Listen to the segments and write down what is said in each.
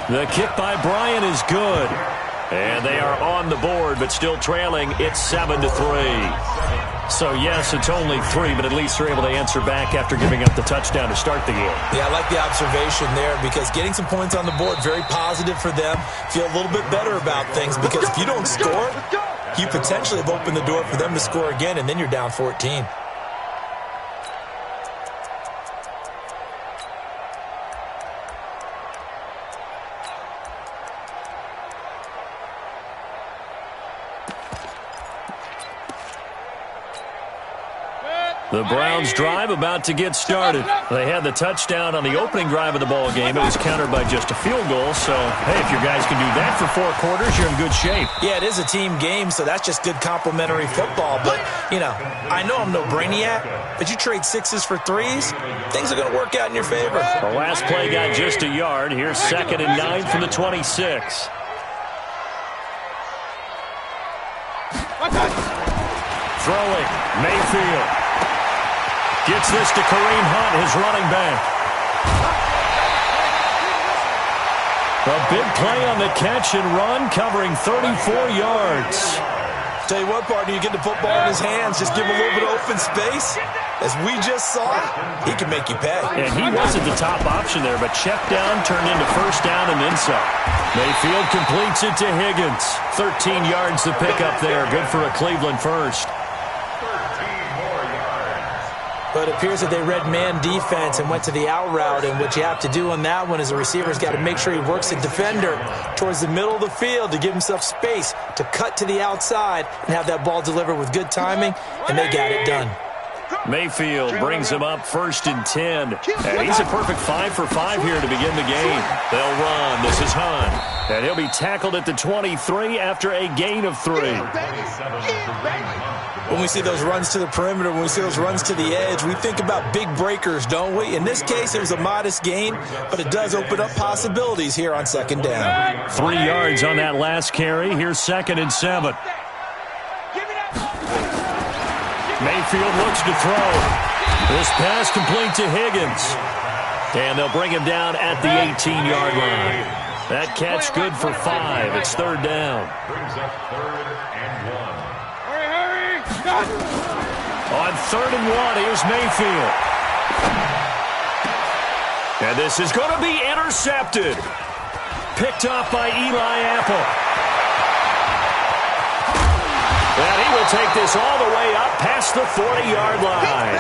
The kick by Bryant is good. And they are on the board, but still trailing. It's 7-3. So, yes, it's only 3, but at least they're able to answer back after giving up the touchdown to start the game. Yeah, I like the observation there because getting some points on the board, very positive for them. Feel a little bit better about things because if you don't score, you potentially have opened the door for them to score again, and then you're down 14. The Browns' drive about to get started. They had the touchdown on the opening drive of the ball game. It was countered by just a field goal. So, hey, if your guys can do that for 4 quarters, you're in good shape. Yeah, it is a team game, so that's just good complementary football. But, you know, I know I'm no brainiac, but you trade 6s for 3s, things are going to work out in your favor. The last play got just a yard. Here's 2nd and 9 from the 26. Throwing, Mayfield. Gets this to Kareem Hunt, his running back. A big play on the catch and run, covering 34 yards. Tell you what, partner, you get the football in his hands, just give him a little bit of open space. As we just saw, he can make you pay. And he wasn't the top option there, but check down turned into 1st down and then some. Mayfield completes it to Higgins. 13 yards to pick up there. Good for a Cleveland first. But it appears that they read man defense and went to the out route, and what you have to do on that one is the receiver's got to make sure he works the defender towards the middle of the field to give himself space to cut to the outside and have that ball delivered with good timing, and they got it done. Mayfield brings him up 1st and 10. And he's a perfect 5 for 5 here to begin the game. They'll run. This is Hunt. And he'll be tackled at the 23 after a gain of 3. When we see those runs to the perimeter, when we see those runs to the edge, we think about big breakers, don't we? In this case, it was a modest gain, but it does open up possibilities here on 2nd down. 3 yards on that last carry. Here's 2nd and 7. Mayfield looks to throw. This pass complete to Higgins. And they'll bring him down at the 18-yard line. That catch good for 5. It's 3rd down. Brings up 3rd and 1. On 3rd and 1, here's Mayfield. And this is going to be intercepted. Picked off by Eli Apple. And he will take this all the way up past the 40-yard line.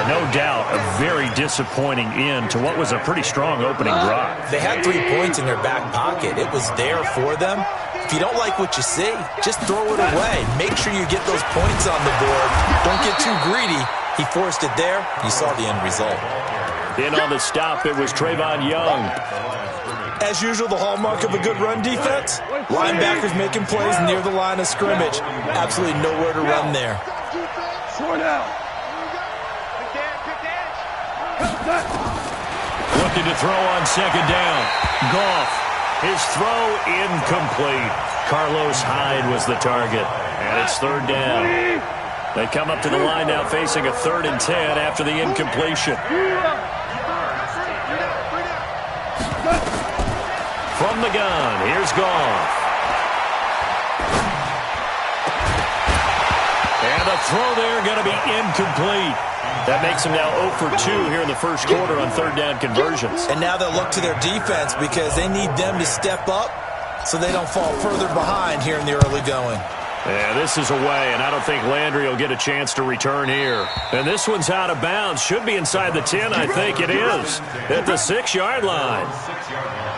No doubt a very disappointing end to what was a pretty strong opening drive. They had 3 points in their back pocket. It was there for them. If you don't like what you see, just throw it away. Make sure you get those points on the board. Don't get too greedy. He forced it there. You saw the end result. In on the stop, it was Trayvon Young. As usual, the hallmark of a good run defense, linebackers making plays near the line of scrimmage. Absolutely nowhere to run there. Looking to throw on 2nd down. Goff. His throw incomplete. Carlos Hyde was the target. And it's 3rd down. They come up to the line now facing a 3rd and 10 after the incompletion. From the gun, here's Goff. And the throw there going to be incomplete. That makes them now 0 for 2 here in the 1st quarter on 3rd down conversions. And now they'll look to their defense because they need them to step up so they don't fall further behind here in the early going. Yeah, this is away, and I don't think Landry will get a chance to return here. And this one's out of bounds. Should be inside the 10, I think it is. At the 6-yard line.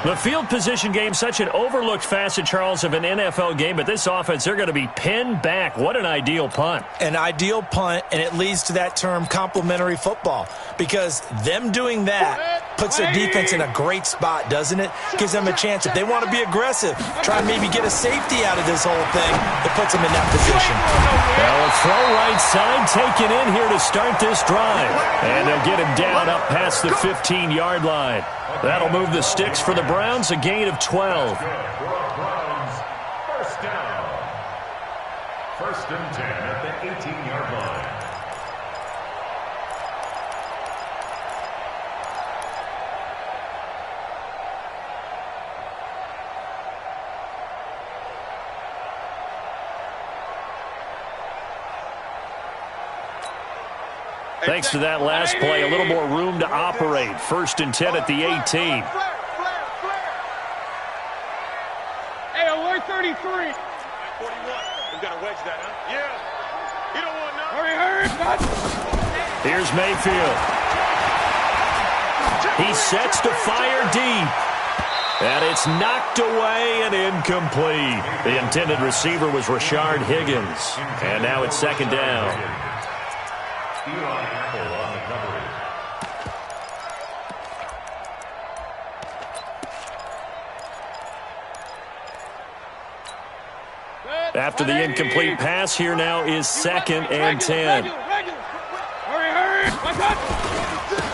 The field position game, such an overlooked facet, Charles, of an NFL game, but this offense, they're going to be pinned back. What an ideal punt. An ideal punt, and it leads to that term complementary football, because them doing that puts their defense in a great spot, doesn't it? Gives them a chance. If they want to be aggressive, try and maybe get a safety out of this whole thing, it puts them in that position. Well, a throw right side taken in here to start this drive. And they'll get him down up past the 15-yard line. That'll move the sticks for the Browns, a gain of 12. Browns, 1st down. 1st and 10 at the 18-yard line. Thanks to that last play, a little more room to operate. 1st and 10 at the 18. Hey, alert 33. 41. You got to wedge that, huh? Yeah. You don't want none. Hurry. Here's Mayfield. He sets to fire deep. And it's knocked away and incomplete. The intended receiver was Rashard Higgins. And now it's 2nd down. After the incomplete pass, here now is 2nd and 10. Hurry.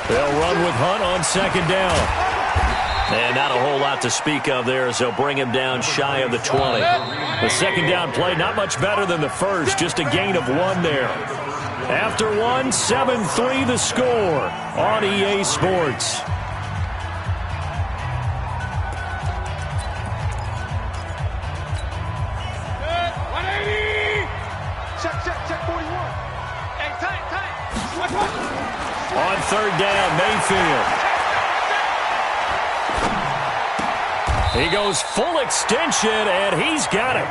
They'll run with Hunt on 2nd down. And not a whole lot to speak of there as they'll bring him down shy of the 20. The 2nd down play, not much better than the first, just a gain of 1 there. After 1, 7-3 the score on EA Sports. Check 41. Hey, tight. On 3rd down, Mayfield. He goes full extension, and he's got it.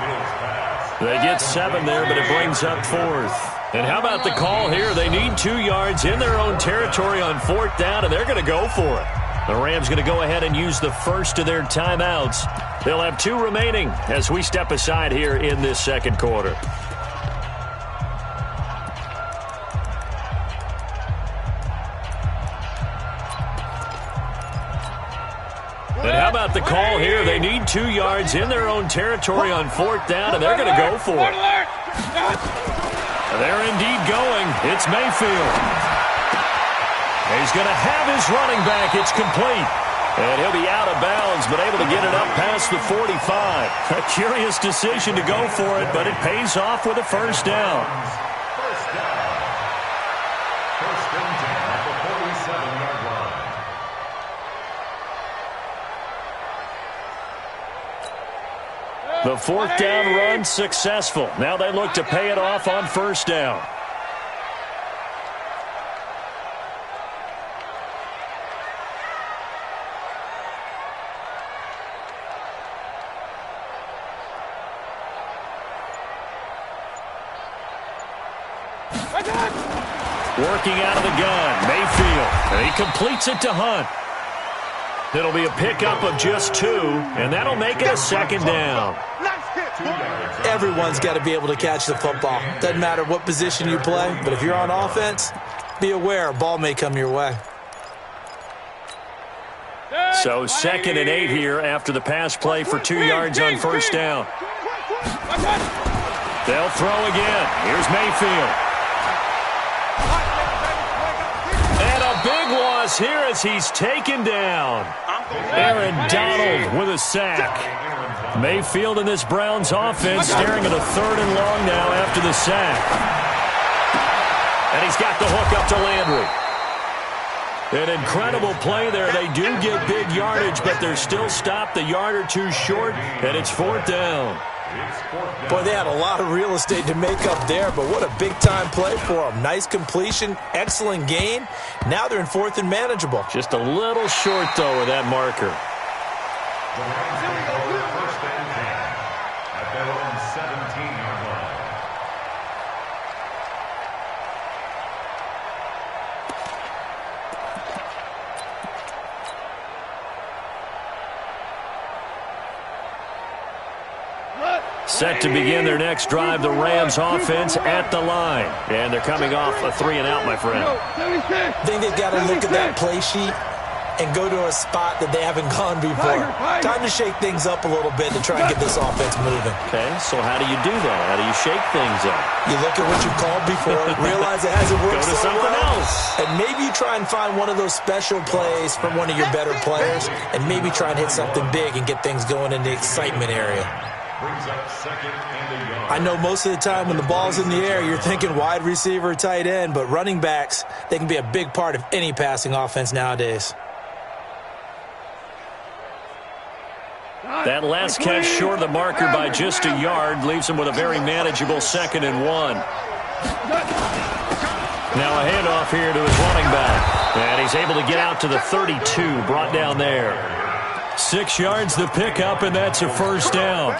They get 7 there, but it brings up 4th. And how about the call here? They need 2 yards in their own territory on 4th down, and they're going to go for it. The Rams going to go ahead and use the first of their timeouts. They'll have 2 remaining as we step aside here in this 2nd quarter. And how about the call here? They need 2 yards in their own territory on 4th down, and they're going to go for it. They're indeed going. It's Mayfield. He's going to have his running back. It's complete. And he'll be out of bounds, but able to get it up past the 45. A curious decision to go for it, but it pays off with a 1st down. First and 10 at the 47-yard line. The 4th down run successful. Now they look to pay it off on 1st down. Working out of the gun, Mayfield. And he completes it to Hunt. It'll be a pickup of just 2, and that'll make it a 2nd down. Everyone's got to be able to catch the football. Doesn't matter what position you play, but if you're on offense, be aware a ball may come your way. So 2nd and 8 here after the pass play for 2 yards on 1st down. They'll throw again. Here's Mayfield. And a big loss here as he's taken down. Aaron Donald with a sack. Mayfield in this Browns offense staring at a 3rd and long now after the sack. And he's got the hook up to Landry. An incredible play there. They do get big yardage, but they're still stopped a yard or 2 short, and it's 4th down. Boy, they had a lot of real estate to make up there, but what a big-time play for them. Nice completion, excellent gain. Now they're in 4th and manageable. Just a little short, though, with that marker. First and 10 at their own 17-yard line. Set to begin their next drive, the Rams offense at the line. And they're coming off a 3-and-out, my friend. I think they've got to look at that play sheet and go to a spot that they haven't gone before. Time to shake things up a little bit to try and get this offense moving. Okay, so how do you do that? How do you shake things up? You look at what you've called before, realize it hasn't worked Go to so something well, else. and maybe you try and find one of those special plays from one of your better players, and maybe try and hit something big and get things going in the excitement area. Brings up 2nd and a yard. I know most of the time when the ball's in the air, you're thinking wide receiver, tight end, but running backs, they can be a big part of any passing offense nowadays. That last catch short of the marker by just a yard leaves him with a very manageable 2nd and 1. Now a handoff here to his running back. And he's able to get out to the 32, brought down there. 6 yards the pickup, and that's a first down.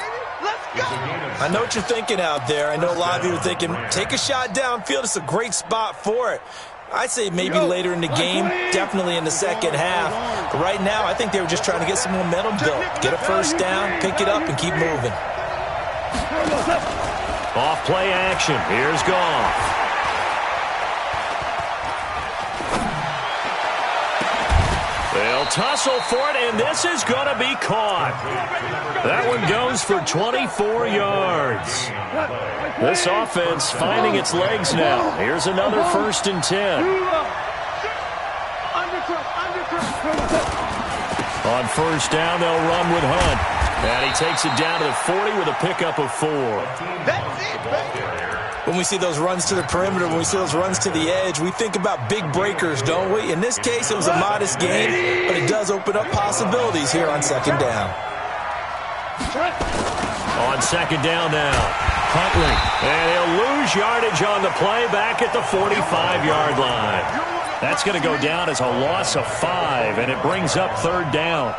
I know what you're thinking out there. I know a lot of you are thinking, take a shot downfield. It's a great spot for it. I'd say maybe later in the game, definitely in the second half. But right now, I think they were just trying to get some momentum built. Get a first down, pick it up, and keep moving. Off play action. Here's Goff. They'll tussle for it, and this is going to be caught. That one goes for 24 yards. This offense finding its legs now. Here's another 1st and 10. On first down, they'll run with Hunt. And he takes it down to the 40 with a pickup of 4. When we see those runs to the perimeter, when we see those runs to the edge, we think about big breakers, don't we? In this case, it was a modest gain, but it does open up possibilities here on second down. On second down now, Huntley. And he'll lose yardage on the play back at the 45-yard line. That's going to go down as a loss of 5, and it brings up 3rd down.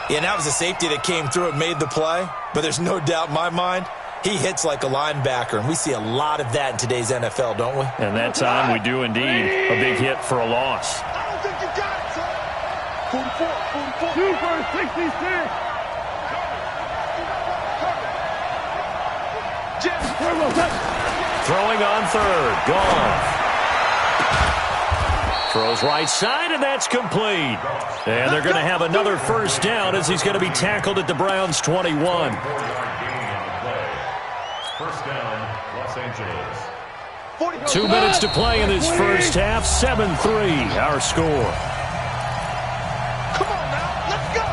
Yeah, and that was a safety that came through and made the play, but there's no doubt in my mind, he hits like a linebacker, and we see a lot of that in today's NFL, don't we? And that time we do indeed. A big hit for a loss. I don't think you got it, son. 44. 2 for 66. Throwing on 3rd. Goff. Throws right side, and that's complete. And they're going to have another first down as he's going to be tackled at the Browns' 21. First down, Los Angeles. 2 minutes to play in this first half. 7-3, our score. Come on now, let's go.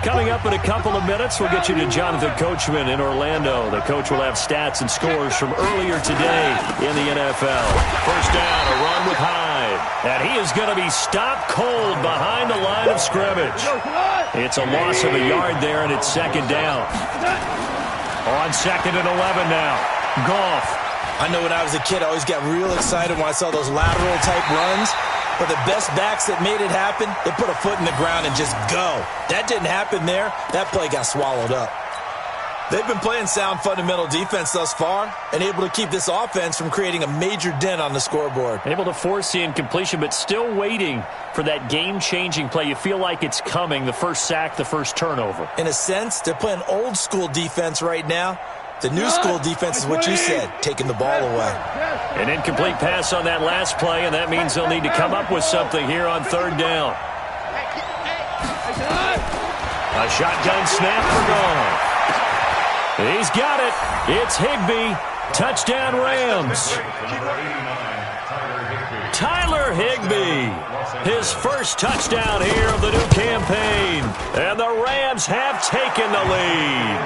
Coming up in a couple of minutes, we'll get you to Jonathan Coachman in Orlando. The coach will have stats and scores from earlier today in the NFL. First down, a run with Hyde. And he is going to be stopped cold behind the line of scrimmage. It's a loss of a yard there, and it's second down. On 2nd and 11 now. Goff. I know when I was a kid, I always got real excited when I saw those lateral-type runs. But the best backs that made it happen, they put a foot in the ground and just go. That didn't happen there. That play got swallowed up. They've been playing sound fundamental defense thus far and able to keep this offense from creating a major dent on the scoreboard. Able to force the incompletion, but still waiting for that game-changing play. You feel like it's coming, the first sack, the first turnover. In a sense, they're playing old-school defense right now. The new school defense is what you said, taking the ball away. An incomplete pass on that last play, and that means they'll need to come up with something here on 3rd down. A shotgun snap for Goff. He's got it. It's Higbee. Touchdown Rams. Tyler Higbee. His first touchdown here of the new campaign. And the Rams have taken the lead.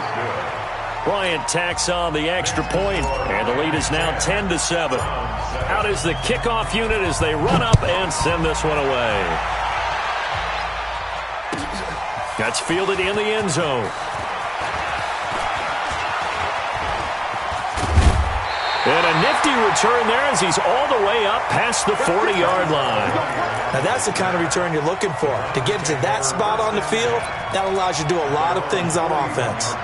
Bryant tacks on the extra point, and the lead is now 10-7. Out is the kickoff unit as they run up and send this one away. That's fielded in the end zone. And a nifty return there as he's all the way up past the 40-yard line. Now that's the kind of return you're looking for. To get to that spot on the field, that allows you to do a lot of things on offense.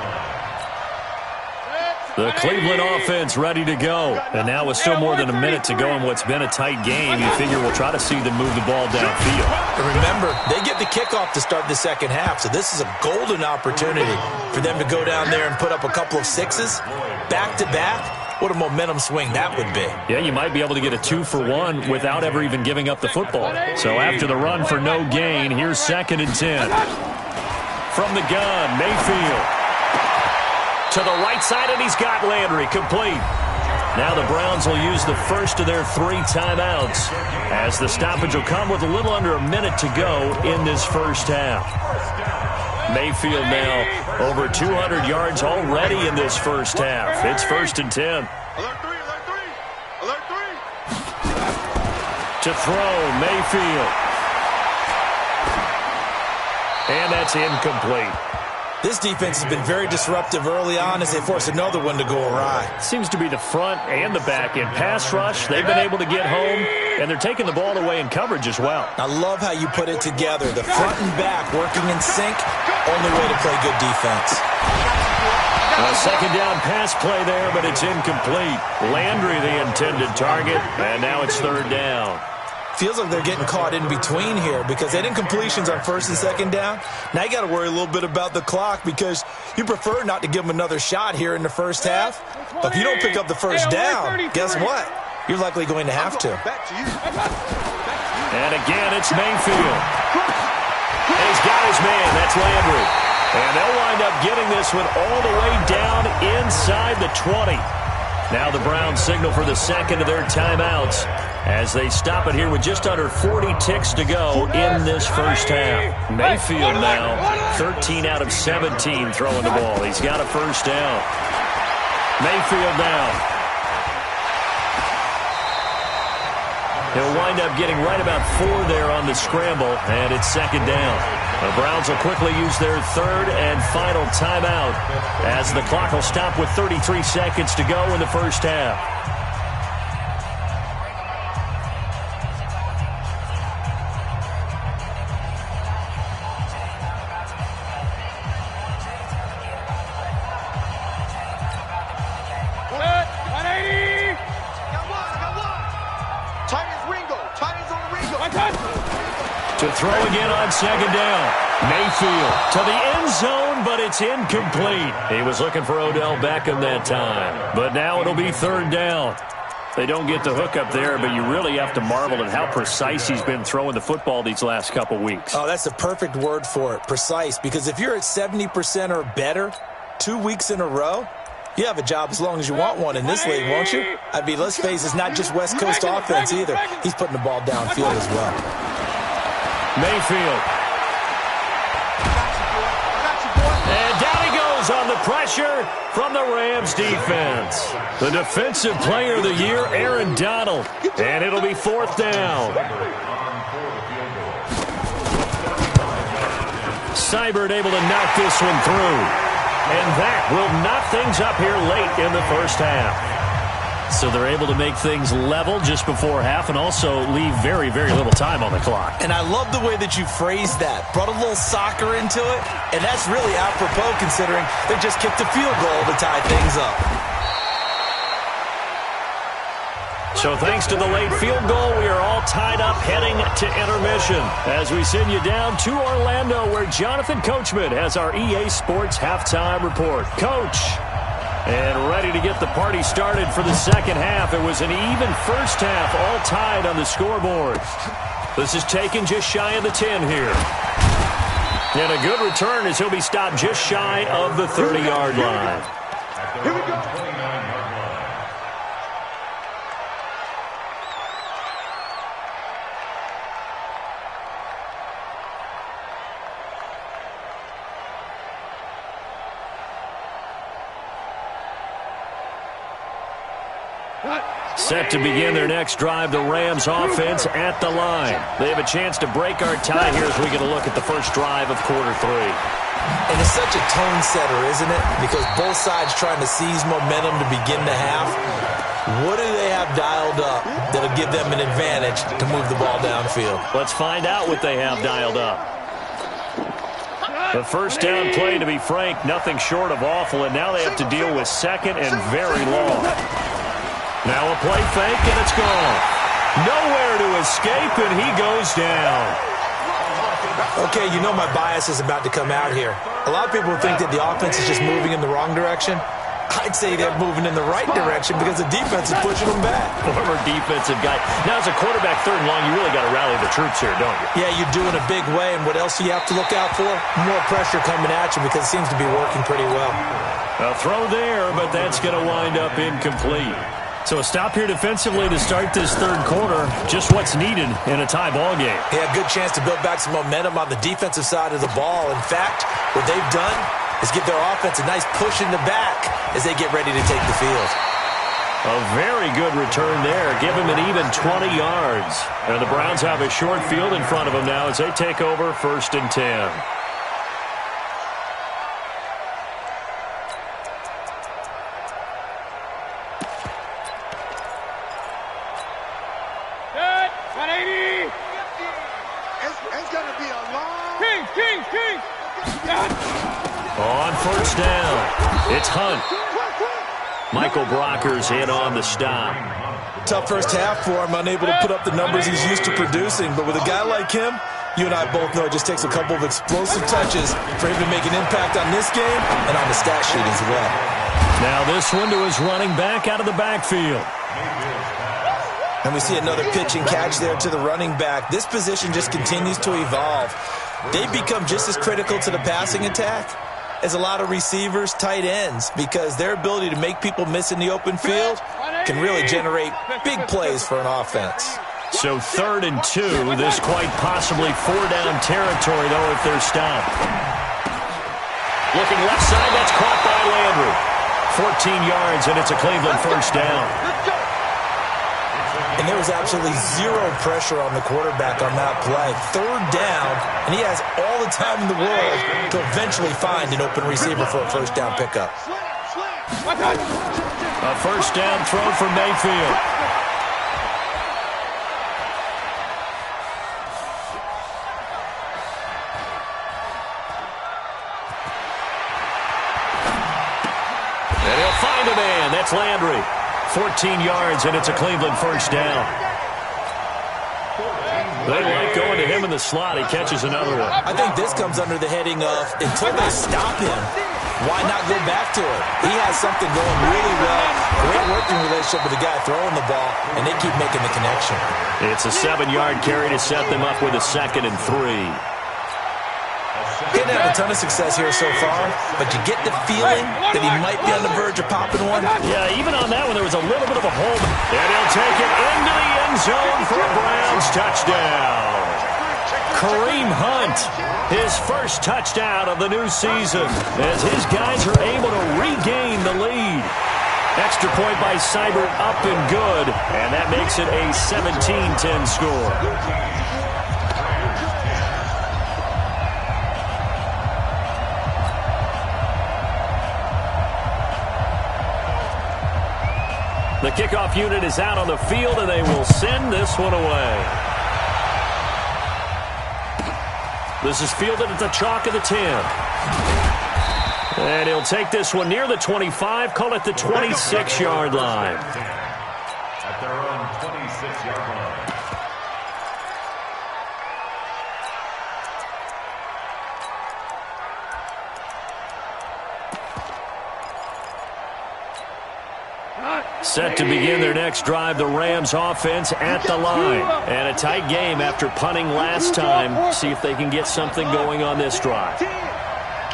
The Cleveland offense ready to go. And now with still more than a minute to go in what's been a tight game, you figure we'll try to see them move the ball downfield. And remember, they get the kickoff to start the second half, so this is a golden opportunity for them to go down there and put up a couple of sixes back-to-back. What a momentum swing that would be. Yeah, you might be able to get a 2-for-1 without ever even giving up the football. So after the run for no gain, here's 2nd and 10. From the gun, Mayfield. To the right side, and he's got Landry complete. Now the Browns will use the first of their 3 timeouts as the stoppage will come with a little under a minute to go in this first half. Mayfield now over 200 yards already in this first half. It's 1st and 10. Alert 3, alert 3, alert 3. To throw, Mayfield. And that's incomplete. This defense has been very disruptive early on as they force another one to go awry. Seems to be the front and the back end. Pass rush, they've been able to get home, and they're taking the ball away in coverage as well. I love how you put it together. The front and back working in sync, only way to play good defense. A second down pass play there, but it's incomplete. Landry the intended target, and now it's third down. Feels like they're getting caught in between here because they didn't completions on first and second down. Now you got to worry a little bit about the clock because you prefer not to give them another shot here in the first half. But if you don't pick up the first down, guess what? You're likely going to have to. And again, it's Mayfield. And he's got his man. That's Landry. And they'll wind up getting this one all the way down inside the 20. Now the Browns signal for the second of their timeouts as they stop it here with just under 40 ticks to go in this first half. Mayfield now 13 out of 17 throwing the ball. He's got a first down. Mayfield now. He'll wind up getting right about 4 there on the scramble, and it's second down. The Browns will quickly use their third and final timeout as the clock will stop with 33 seconds to go in the first half. To throw again on second down. Mayfield to the end zone, but it's incomplete. He was looking for Odell Beckham that time. But now it'll be third down. They don't get the hook up there, but you really have to marvel at how precise he's been throwing the football these last couple weeks. Oh, that's the perfect word for it, precise. Because if you're at 70% or better 2 weeks in a row, you have a job as long as you want one in this league, won't you? I mean, let's face it, it's not just West Coast offense either. He's putting the ball downfield as well. Mayfield. And down he goes on the pressure from the Rams defense. The defensive player of the year, Aaron Donald. And it'll be fourth down. Seibert able to knock this one through. And that will knock things up here late in the first half. So they're able to make things level just before half and also leave very, very little time on the clock. And I love the way that you phrased that. Brought a little soccer into it, and that's really apropos considering they just kicked a field goal to tie things up. So thanks to the late field goal, we are all tied up heading to intermission as we send you down to Orlando where Jonathan Coachman has our EA Sports halftime report. Coach. And ready to get the party started for the second half. It was an even first half, all tied on the scoreboard. This is taken just shy of the 10 here. And a good return as he'll be stopped just shy of the 30-yard line. Here we go. Set to begin their next drive, the Rams offense at the line. They have a chance to break our tie here as we get a look at the first drive of quarter 3. And it's such a tone setter, isn't it? Because both sides trying to seize momentum to begin the half. What do they have dialed up that'll give them an advantage to move the ball downfield? Let's find out what they have dialed up. The first down play, to be frank, nothing short of awful, and now they have to deal with second and very long. Now a play fake, and it's gone. Nowhere to escape, and he goes down. Okay, you know my bias is about to come out here. A lot of people think that the offense is just moving in the wrong direction. I'd say they're moving in the right direction because the defense is pushing them back. Former defensive guy. Now, as a quarterback, third and long, you really got to rally the troops here, don't you? Yeah, you do in a big way, and what else do you have to look out for? More pressure coming at you because it seems to be working pretty well. A throw there, but that's going to wind up incomplete. So a stop here defensively to start this third quarter. Just what's needed in a tie ball game. Yeah, good chance to build back some momentum on the defensive side of the ball. In fact, what they've done is give their offense a nice push in the back as they get ready to take the field. A very good return there. Give him an even 20 yards. And the Browns have a short field in front of them now as they take over 1st and 10. On 1st down, it's Hunt. Michael Brocker's in on the stop. Tough first half for him, unable to put up the numbers he's used to producing. But with a guy like him, you and I both know it just takes a couple of explosive touches for him to make an impact on this game and on the stat sheet as well. Now this one to his running back out of the backfield. And we see another pitch and catch there to the running back. This position just continues to evolve. They've become just as critical to the passing attack as a lot of receivers, tight ends, because their ability to make people miss in the open field can really generate big plays for an offense. So 3rd and 2, this quite possibly 4-down territory, though, if they're stopped. Looking left side, that's caught by Landry. 14 yards, and it's a Cleveland 1st down. And there was absolutely zero pressure on the quarterback on that play. 3rd down, and he has all the time in the world to eventually find an open receiver for a 1st down pickup. A 1st down throw for Mayfield. And he'll find a man. That's Landry. 14 yards, and it's a Cleveland 1st down. They like going to him in the slot. He catches another one. I think this comes under the heading of, until they stop him, why not go back to it? He has something going really well. Great working relationship with the guy throwing the ball, and they keep making the connection. It's a 7-yard carry to set them up with a 2nd and 3. Didn't have a ton of success here so far, but you get the feeling that he might be on the verge of popping one. Yeah, even on that one, there was a little bit of a hold. And he'll take it into the end zone for a Browns touchdown. Kareem Hunt, his 1st touchdown of the new season, as his guys are able to regain the lead. Extra point by Seibert, up and good, and that makes it a 17-10 score. The kickoff unit is out on the field, and they will send this one away. This is fielded at the chalk of the 10. And he'll take this one near the 25, call it the 26-yard line. At their own 26-yard line. Set to begin their next drive, the Rams offense at the line. And a tight game after punting last time. See if they can get something going on this drive.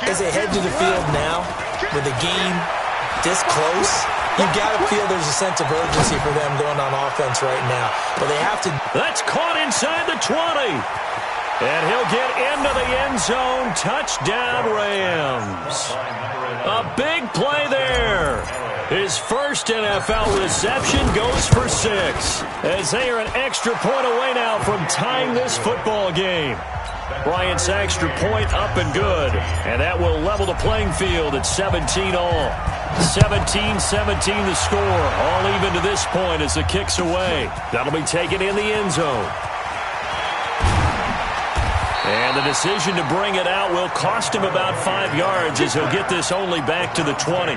As they head to the field now, with the game this close, you've got to feel there's a sense of urgency for them going on offense right now. But they have to... That's caught inside the 20. And he'll get into the end zone. Touchdown, Rams. A big play there. His 1st NFL reception goes for 6. As they are an extra point away now from tying this football game. Bryant's extra point up and good. And that will level the playing field at 17 all. 17-17 the score. All even to this point as the kick's away. That'll be taken in the end zone. And the decision to bring it out will cost him about 5 yards as he'll get this only back to the 20.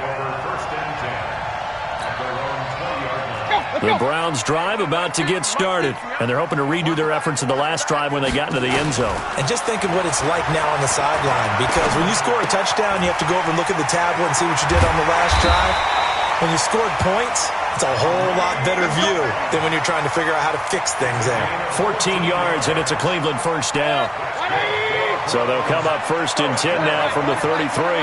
The Browns drive about to get started, and they're hoping to redo their efforts in the last drive when they got into the end zone. And just think of what it's like now on the sideline, because when you score a touchdown, you have to go over and look at the tablet and see what you did on the last drive. When you scored points, it's a whole lot better view than when you're trying to figure out how to fix things there. 14 yards, and it's a Cleveland 1st down. So they'll come up 1st and 10 now from the 33. 1st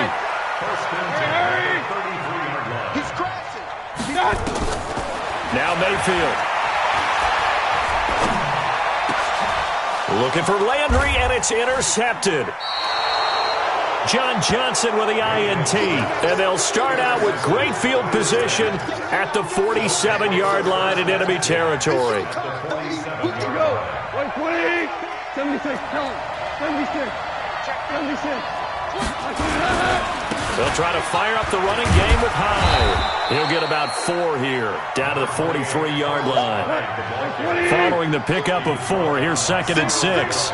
and 10, 33-yard line. He's crashing. Now Mayfield. Looking for Landry, and it's intercepted. John Johnson with the INT. And they'll start out with great field position at the 47-yard line in enemy territory. 120, 76, 76, 76. They'll try to fire up the running game with Hyde. He'll get about 4 here, down to the 43-yard line. Following the pickup of 4, here's 2nd and 6.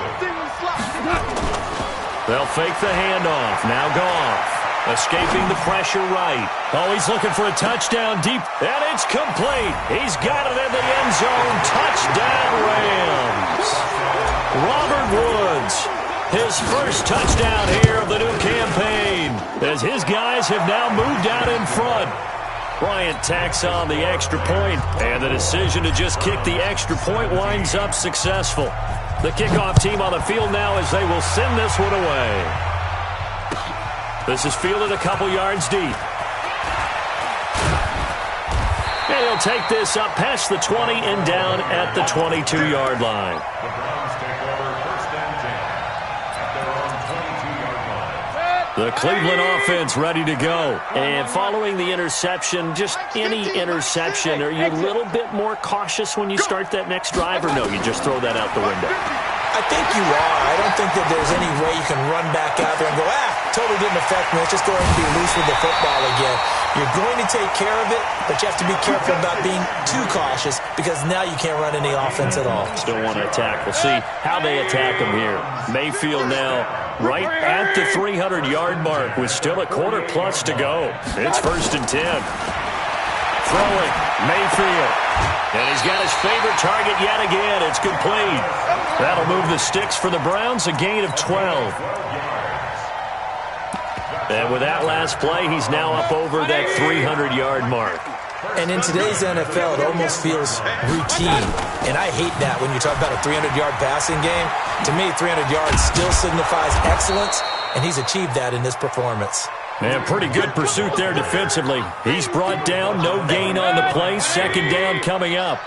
They'll fake the handoff. Now Goff. Escaping the pressure right. Oh, he's looking for a touchdown deep. And it's complete. He's got it in the end zone. Touchdown, Rams. Robert Woods. His first touchdown here of the new campaign, as his guys have now moved out in front. Bryant tacks on the extra point, and the decision to just kick the extra point winds up successful. The kickoff team on the field now as they will send this one away. This is fielded a couple yards deep. And he'll take this up past the 20 and down at the 22-yard line. The Cleveland offense ready to go. And following the interception, just any interception, are you a little bit more cautious when you start that next drive, or no, you just throw that out the window? I think you are. I don't think that there's any way you can run back out there and go, totally didn't affect me. Let's just go ahead and be loose with the football again. You're going to take care of it, but you have to be careful about being too cautious because now you can't run any offense at all. Still want to attack. We'll see how they attack them here. Mayfield now right at the 300-yard mark with still a quarter plus to go. It's 1st and 10. Throwing, Mayfield. And he's got his favorite target yet again. It's complete. That'll move the sticks for the Browns, a gain of 12. And with that last play, he's now up over that 300-yard mark. And in today's NFL, it almost feels routine. And I hate that when you talk about a 300-yard passing game. To me, 300 yards still signifies excellence, and he's achieved that in this performance. And pretty good pursuit there defensively. He's brought down, no gain on the play. 2nd down coming up.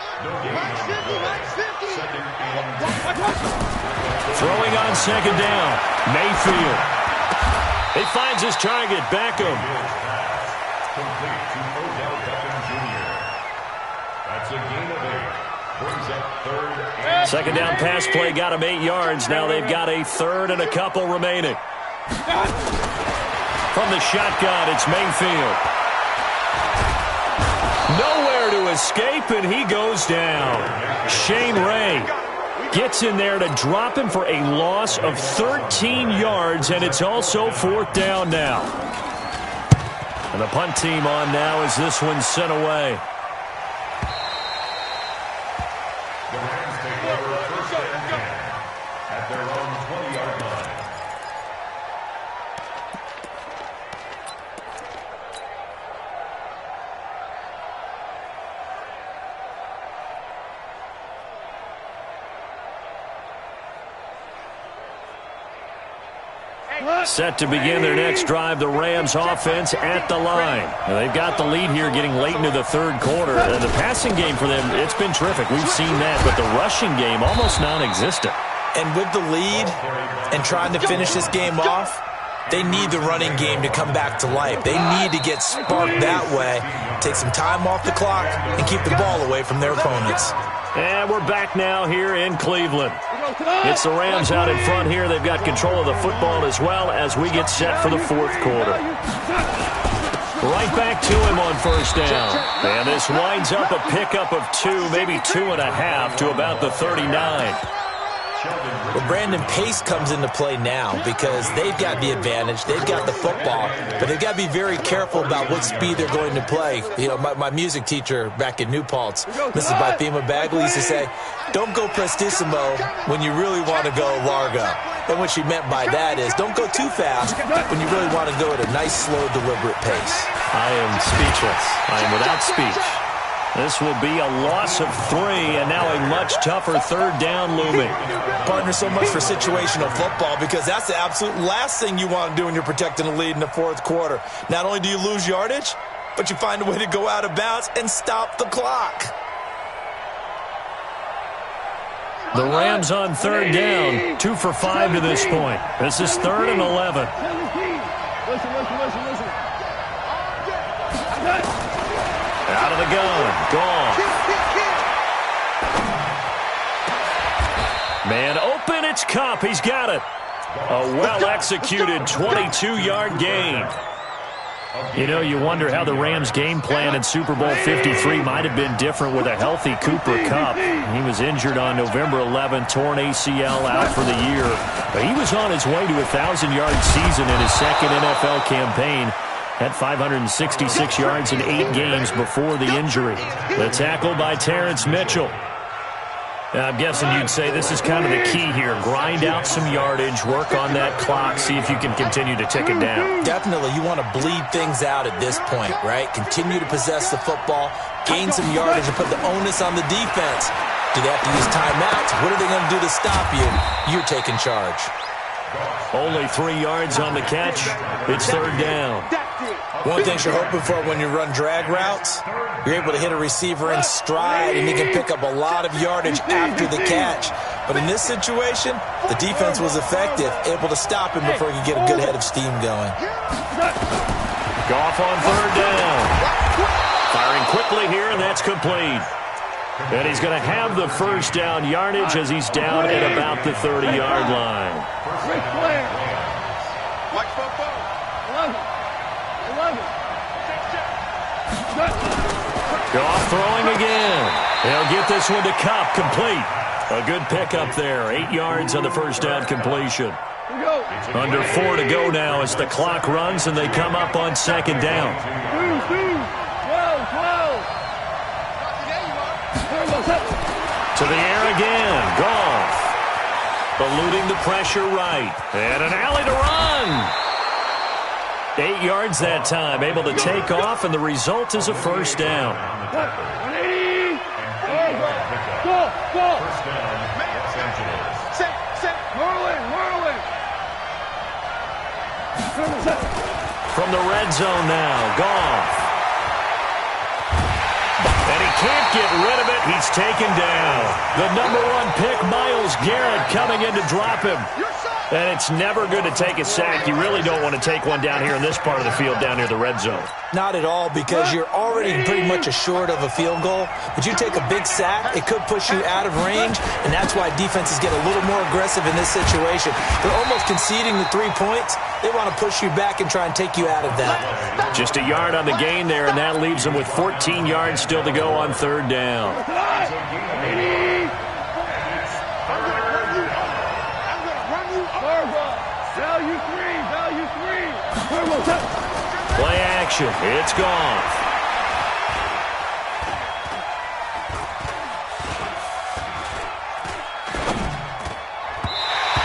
Throwing on 2nd down, Mayfield. He finds his target, Beckham. That's a gain of 8. Brings up 3rd and 2nd down pass play got him 8 yards. Now they've got a 3rd and a couple remaining. From the shotgun, it's Mayfield. Nowhere to escape, and he goes down. Shane Ray gets in there to drop him for a loss of 13 yards, and it's also 4th down now. And the punt team on now as this one's sent away. The Rams take over 1st and 10 at their own 20-yard line. Set to begin their next drive, the Rams offense at the line. Now, they've got the lead here getting late into the 3rd quarter. And the passing game for them, it's been terrific. We've seen that, but the rushing game almost non-existent. And with the lead and trying to finish this game off, they need the running game to come back to life. They need to get sparked that way, take some time off the clock, and keep the ball away from their opponents. And we're back now here in Cleveland. It's the Rams out in front here. They've got control of the football as well as we get set for the 4th quarter. Right back to him on 1st down. And this winds up a pickup of 2, maybe 2.5 to about the 39. Well, Brandon, pace comes into play now because they've got the advantage. They've got the football, but they've got to be very careful about what speed they're going to play. You know, my music teacher back in New Paltz, Mrs. Bythema Bagley, used to say, don't go prestissimo when you really want to go largo. And what she meant by that is don't go too fast when you really want to go at a nice, slow, deliberate pace. I am speechless. I am without speech. This will be a loss of 3, and now a much tougher 3rd down looming. Partner, so much for situational football because that's the absolute last thing you want to do when you're protecting a lead in the 4th quarter. Not only do you lose yardage, but you find a way to go out of bounds and stop the clock. The Rams on 3rd down, 2 for 5 to this point. This is 3rd and 11. Listen. Out of the gun. Gone. Man open. It's Cup. He's got it. A well-executed 22-yard gain. You know, you wonder how the Rams' game plan in Super Bowl 53 might have been different with a healthy Cooper Kupp. He was injured on November 11, torn ACL, out for the year. But he was on his way to a 1,000-yard season in his second NFL campaign. Had 566 yards in 8 games before the injury. The tackle by Terrence Mitchell. I'm guessing you'd say this is kind of the key here. Grind out some yardage, work on that clock, see if you can continue to tick it down. Definitely, you want to bleed things out at this point, right? Continue to possess the football, gain some yardage, and put the onus on the defense. Do they have to use timeouts? What are they going to do to stop you? You're taking charge. Only 3 yards on the catch. It's third down. One thing you're hoping for when you run drag routes, you're able to hit a receiver in stride, and he can pick up a lot of yardage after the catch. But in this situation, the defense was effective, able to stop him before he could get a good head of steam going. Goff on third down. Firing quickly here, and that's complete. And he's going to have the first down yardage as he's down at about the 30-yard line. Goff throwing again. He'll get this one to Kupp, complete. A good pickup there. 8 yards on the first down completion. Under 4 to go now as the clock runs and they come up on second down. To the air again. Goff. Eluding the pressure right. And an alley to run. 8 yards that time. Able to take off, and the result is a first down. From the red zone now. Goff. And he can't get rid of it. He's taken down. The number 1 pick, Myles Garrett, coming in to drop him. And it's never good to take a sack. You really don't want to take one down here in this part of the field down near the red zone. Not at all, because you're already pretty much assured of a field goal. But you take a big sack, it could push you out of range, and that's why defenses get a little more aggressive in this situation. They're almost conceding the 3 points. They want to push you back and try and take you out of that. Just a yard on the gain there, and that leaves them with 14 yards still to go on third down. Play action. It's gone.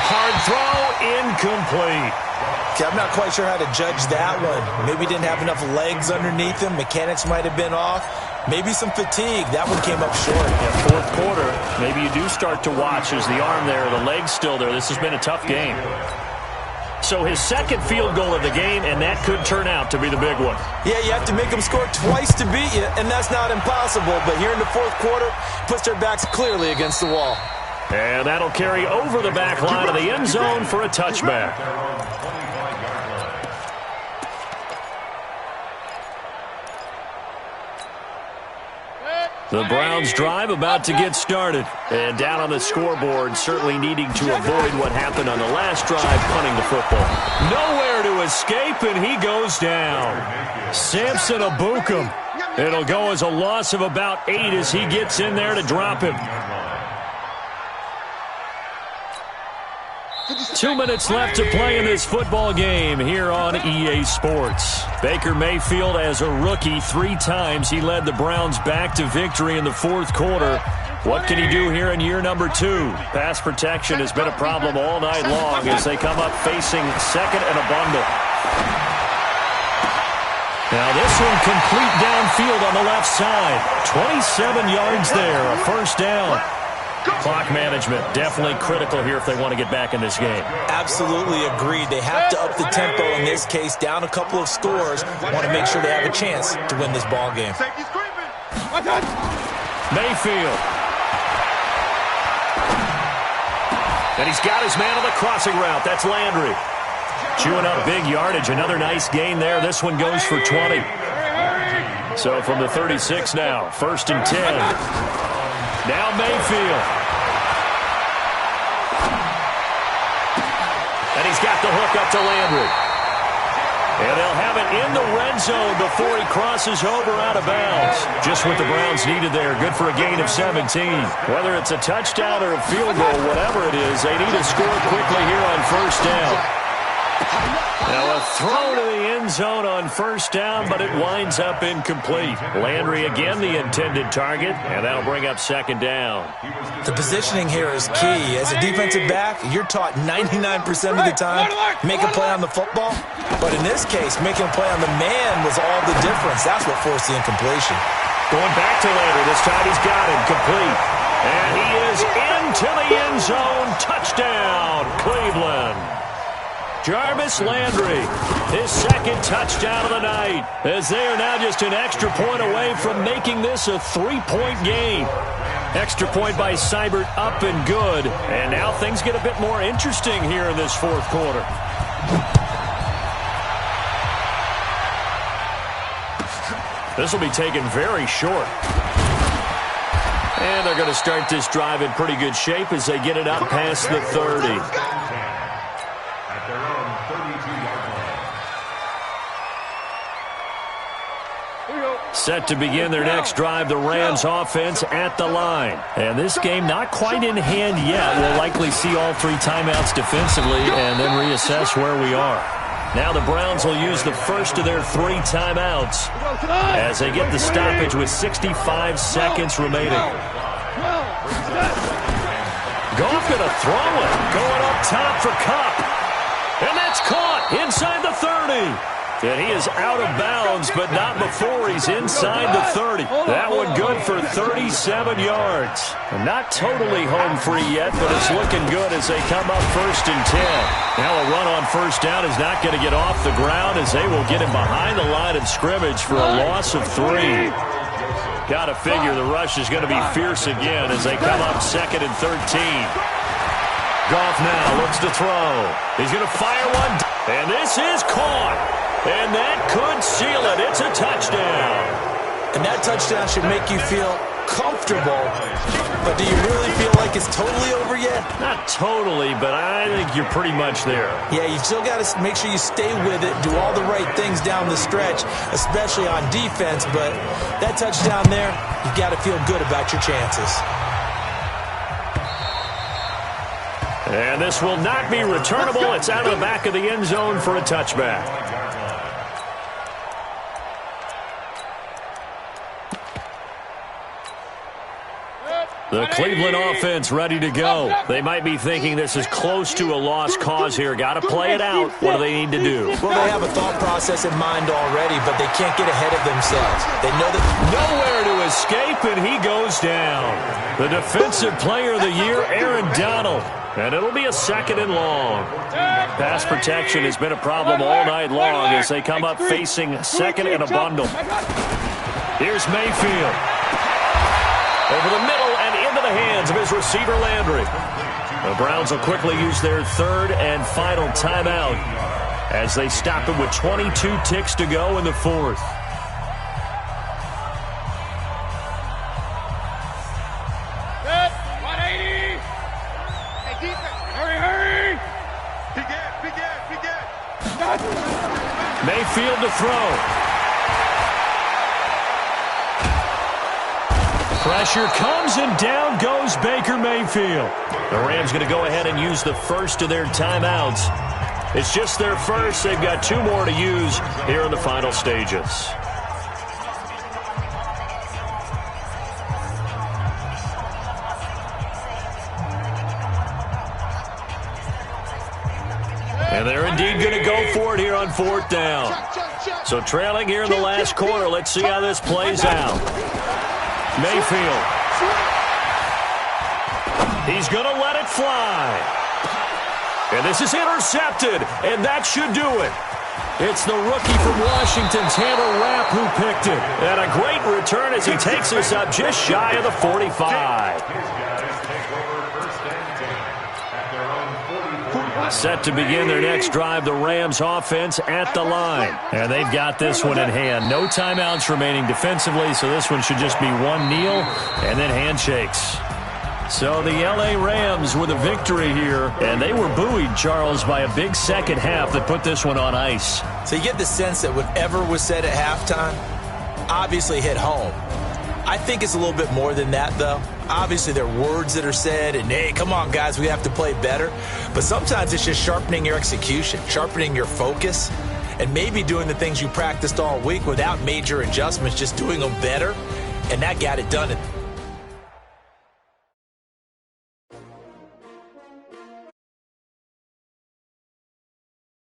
Hard throw, incomplete. Okay, I'm not quite sure how to judge that one. Maybe didn't have enough legs underneath him. Mechanics might have been off. Maybe some fatigue. That one came up short. Yeah, fourth quarter, maybe you do start to watch as the arm there, the leg's still there. This has been a tough game. So his second field goal of the game, and that could turn out to be the big one. Yeah, you have to make them score twice to beat you, and that's not impossible. But here in the fourth quarter, puts their backs clearly against the wall. And that'll carry over the back line of the end zone for a touchback. The Browns drive about to get started. And down on the scoreboard, certainly needing to avoid what happened on the last drive, punting the football. Nowhere to escape, and he goes down. Samson Abukum. It'll go as a loss of about 8 as he gets in there to drop him. 2 minutes left to play in this football game here on EA Sports. Baker Mayfield, as a rookie, 3 times he led the Browns back to victory in the fourth quarter. What can he do here in year number 2? Pass protection has been a problem all night long as they come up facing second and a bundle. Now this one complete downfield on the left side. 27 yards there, a first down. Clock management definitely critical here if they want to get back in this game. Absolutely agreed. They have to up the tempo in this case, down a couple of scores. Want to make sure they have a chance to win this ball game. Mayfield. And he's got his man on the crossing route. That's Landry. Chewing up big yardage. Another nice gain there. This one goes for 20. So from the 36 now, 1st and 10. Now Mayfield. And he's got the hook up to Landry. And they'll have it in the red zone before he crosses over out of bounds. Just what the Browns needed there. Good for a gain of 17. Whether it's a touchdown or a field goal, whatever it is, they need to score quickly here on 1st down. Now a throw to the end zone on 1st down, but it winds up incomplete. Landry again the intended target, and that'll bring up 2nd down. The positioning here is key. As a defensive back, you're taught 99% of the time, make a play on the football. But in this case, making a play on the man was all the difference. That's what forced the incompletion. Going back to Landry. This time he's got him complete. And he is into the end zone. Touchdown, Cleveland. Jarvis Landry, his 2nd touchdown of the night, as they are now just an extra point away from making this a 3-point game. Extra point by Seibert up and good. And now things get a bit more interesting here in this 4th quarter. This will be taken very short. And they're going to start this drive in pretty good shape as they get it up past the 30. Set to begin their next drive, the Rams offense at the line. And this game not quite in hand yet. We'll likely see all 3 timeouts defensively and then reassess where we are. Now the Browns will use the first of their 3 timeouts as they get the stoppage with 65 seconds remaining. Goff going to throw it. Going up top for Kupp. And that's caught inside the 30. And he is out of bounds, but not before he's inside the 30. That one good for 37 yards. Not totally home free yet, but it's looking good as they come up 1st and 10. Now a run on 1st down is not going to get off the ground as they will get him behind the line of scrimmage for a loss of 3. Got to figure the rush is going to be fierce again as they come up 2nd and 13. Goff now looks to throw. He's going to fire one, and this is caught. And that could seal it. It's a touchdown. And that touchdown should make you feel comfortable. But do you really feel like it's totally over yet? Not totally, but I think you're pretty much there. Yeah, you still got to make sure you stay with it, do all the right things down the stretch, especially on defense. But that touchdown there, you got to feel good about your chances. And this will not be returnable. It's out of the back of the end zone for a touchback. The Cleveland offense ready to go. They might be thinking this is close to a lost cause here. Got to play it out. What do they need to do? Well, they have a thought process in mind already, but they can't get ahead of themselves. They know that nowhere to escape, and he goes down. The defensive player of the year, Aaron Donald. And it'll be a 2nd and long. Pass protection has been a problem all night long as they come up facing 2nd and a bundle. Here's Mayfield. Over the middle and into the hands of his receiver, Landry. The Browns will quickly use their 3rd and final timeout as they stop it with 22 ticks to go in the 4th. Set, 180. Hey, defense. Hurry. Begin. Mayfield to throw. Pressure comes, and down goes Baker Mayfield. The Rams going to go ahead and use the first of their timeouts. It's just their first. They've got 2 more to use here in the final stages. And they're indeed going to go for it here on 4th down. So trailing here in the last quarter. Let's see how this plays out. Mayfield. He's going to let it fly. And this is intercepted, and that should do it. It's the rookie from Washington, Tanner Rapp, who picked it. And a great return as he takes us up just shy of the 45. Set to begin their next drive, the Rams offense at the line. And they've got this one in hand. No timeouts remaining defensively, so this one should just be one kneel and then handshakes. So the L.A. Rams with a victory here, and they were buoyed, Charles, by a big second half that put this one on ice. So you get the sense that whatever was said at halftime obviously hit home. I think it's a little bit more than that, though. Obviously, there are words that are said, and, hey, come on, guys, we have to play better. But sometimes it's just sharpening your execution, sharpening your focus, and maybe doing the things you practiced all week without major adjustments, just doing them better, and that got it done